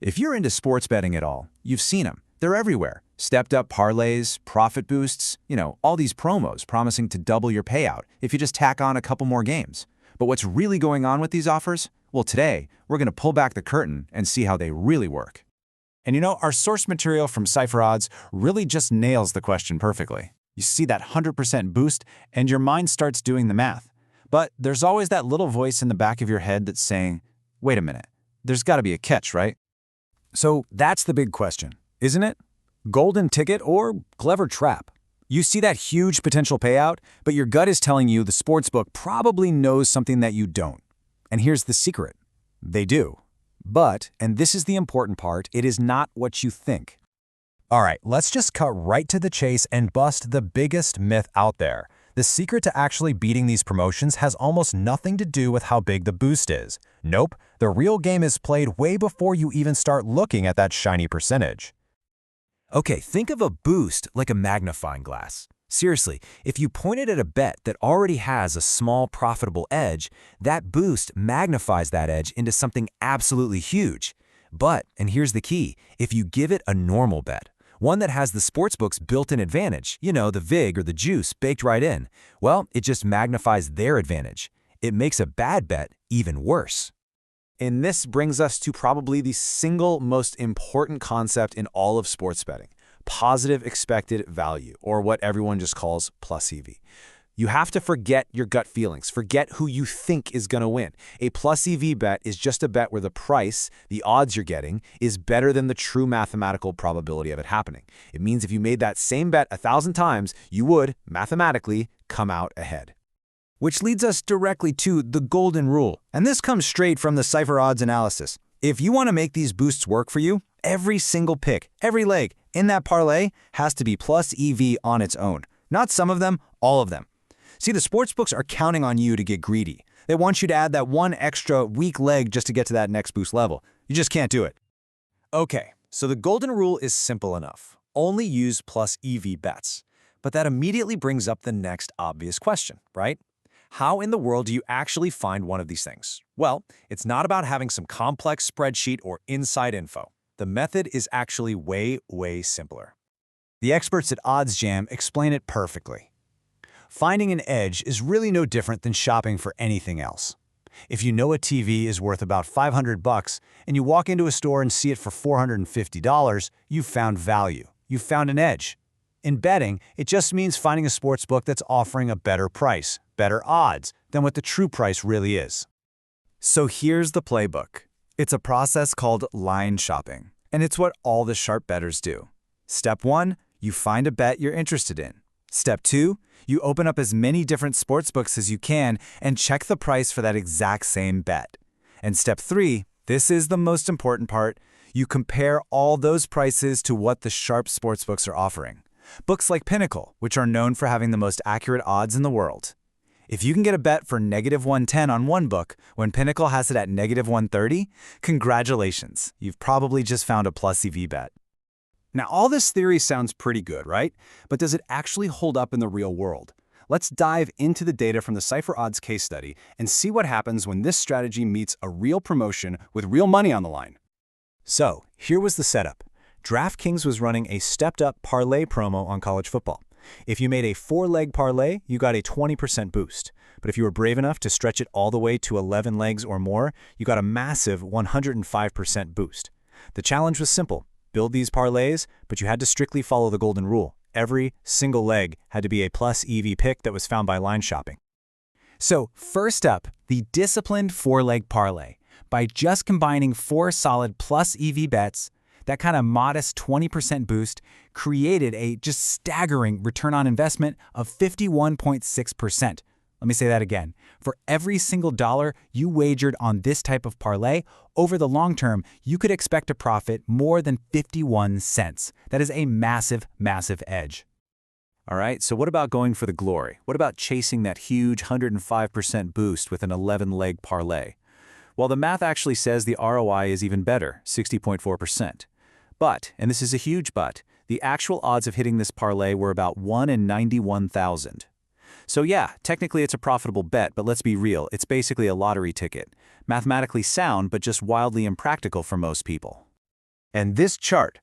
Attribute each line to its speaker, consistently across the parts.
Speaker 1: If you're into sports betting at all, you've seen them. They're everywhere. Stepped-up parlays, profit boosts, all these promos promising to double your payout if you just tack on a couple more games. But what's really going on with these offers? Well, today, we're going to pull back the curtain and see how they really work.
Speaker 2: And our source material from Cypher Odds really just nails the question perfectly. You see that 100% boost, and your mind starts doing the math. But there's always that little voice in the back of your head that's saying, wait a minute, there's got to be a catch, right? So that's the big question, isn't it? Golden ticket or clever trap? You see that huge potential payout, but your gut is telling you the sportsbook probably knows something that you don't. And here's the secret. They do. But, and this is the important part, it is not what you think. All right, let's just cut right to the chase and bust the biggest myth out there. The secret to actually beating these promotions has almost nothing to do with how big the boost is. Nope, the real game is played way before you even start looking at that shiny percentage. Okay, think of a boost like a magnifying glass. Seriously, if you point it at a bet that already has a small profitable edge, that boost magnifies that edge into something absolutely huge. But, and here's the key, if you give it a normal bet, one that has the sportsbook's built-in advantage, the vig or the juice baked right in, well, it just magnifies their advantage. It makes a bad bet even worse. And this brings us to probably the single most important concept in all of sports betting, positive expected value, or what everyone just calls plus EV. You have to forget your gut feelings, forget who you think is going to win. A plus EV bet is just a bet where the price, the odds you're getting, is better than the true mathematical probability of it happening. It means if you made that same bet 1,000 times, you would, mathematically, come out ahead. Which leads us directly to the golden rule. And this comes straight from the Cypher Odds analysis. If you want to make these boosts work for you, every single pick, every leg in that parlay has to be plus EV on its own. Not some of them, all of them. See, the sportsbooks are counting on you to get greedy. They want you to add that one extra weak leg just to get to that next boost level. You just can't do it. Okay, so the golden rule is simple enough. Only use plus EV bets. But that immediately brings up the next obvious question, right? How in the world do you actually find one of these things? Well, it's not about having some complex spreadsheet or inside info. The method is actually way, way simpler. The experts at OddsJam explain it perfectly. Finding an edge is really no different than shopping for anything else. If you know a TV is worth about $500 and you walk into a store and see it for $450, you've found value. You've found an edge. In betting, it just means finding a sportsbook that's offering a better price, better odds than what the true price really is. So here's the playbook. It's a process called line shopping, and it's what all the sharp bettors do. Step 1, you find a bet you're interested in. Step 2, you open up as many different sportsbooks as you can and check the price for that exact same bet. And step 3, this is the most important part, you compare all those prices to what the sharp sportsbooks are offering. Books like Pinnacle, which are known for having the most accurate odds in the world. If you can get a bet for -110 on one book when Pinnacle has it at -130, congratulations, you've probably just found a plus EV bet. Now, all this theory sounds pretty good, right? But does it actually hold up in the real world? Let's dive into the data from the Cypher Odds case study and see what happens when this strategy meets a real promotion with real money on the line. So, here was the setup. DraftKings was running a stepped-up parlay promo on college football. If you made a 4-leg parlay, you got a 20% boost. But if you were brave enough to stretch it all the way to 11 legs or more, you got a massive 105% boost. The challenge was simple. Build these parlays, but you had to strictly follow the golden rule. Every single leg had to be a plus EV pick that was found by line shopping. So first up, the disciplined 4-leg parlay. By just combining 4 solid plus EV bets, that kind of modest 20% boost created a just staggering return on investment of 51.6%. Let me say that again. For every single dollar you wagered on this type of parlay, over the long term, you could expect to profit more than 51 cents. That is a massive, massive edge. All right, so what about going for the glory? What about chasing that huge 105% boost with an 11-leg parlay? Well, the math actually says the ROI is even better, 60.4%. But, and this is a huge but, the actual odds of hitting this parlay were about 1 in 91,000. So yeah, technically it's a profitable bet, but let's be real, it's basically a lottery ticket. Mathematically sound, but just wildly impractical for most people.
Speaker 3: And this chart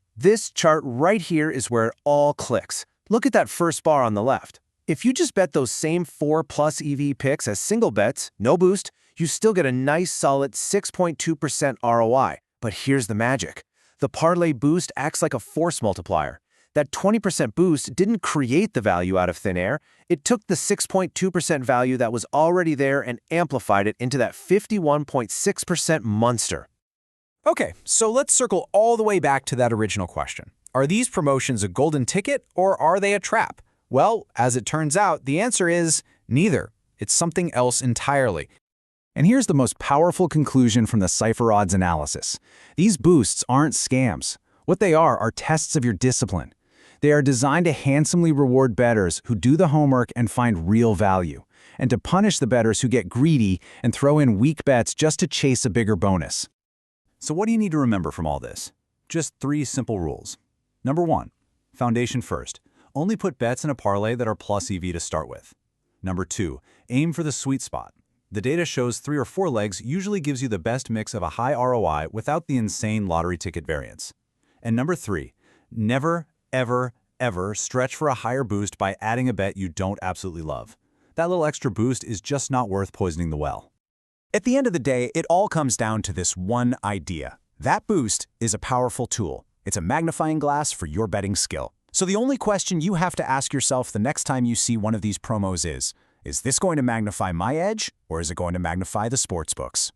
Speaker 3: right here is where it all clicks. Look at that first bar on the left. If you just bet those same 4+ EV picks as single bets, no boost, you still get a nice solid 6.2% ROI. But here's the magic. The Parlay Boost acts like a force multiplier. That 20% boost didn't create the value out of thin air. It took the 6.2% value that was already there and amplified it into that 51.6% monster.
Speaker 1: Okay, so let's circle all the way back to that original question. Are these promotions a golden ticket or are they a trap? Well, as it turns out, the answer is neither. It's something else entirely. And here's the most powerful conclusion from the Cypher Odds analysis. These boosts aren't scams. What they are tests of your discipline. They are designed to handsomely reward bettors who do the homework and find real value, and to punish the bettors who get greedy and throw in weak bets just to chase a bigger bonus.
Speaker 2: So what do you need to remember from all this? Just 3 simple rules. Number 1, foundation first. Only put bets in a parlay that are plus EV to start with. Number 2, aim for the sweet spot. The data shows 3 or 4 legs usually gives you the best mix of a high ROI without the insane lottery ticket variance. And number 3, never, ever, ever stretch for a higher boost by adding a bet you don't absolutely love. That little extra boost is just not worth poisoning the well.
Speaker 1: At the end of the day, it all comes down to this one idea. That boost is a powerful tool. It's a magnifying glass for your betting skill. So the only question you have to ask yourself the next time you see one of these promos is this going to magnify my edge, or is it going to magnify the sportsbooks?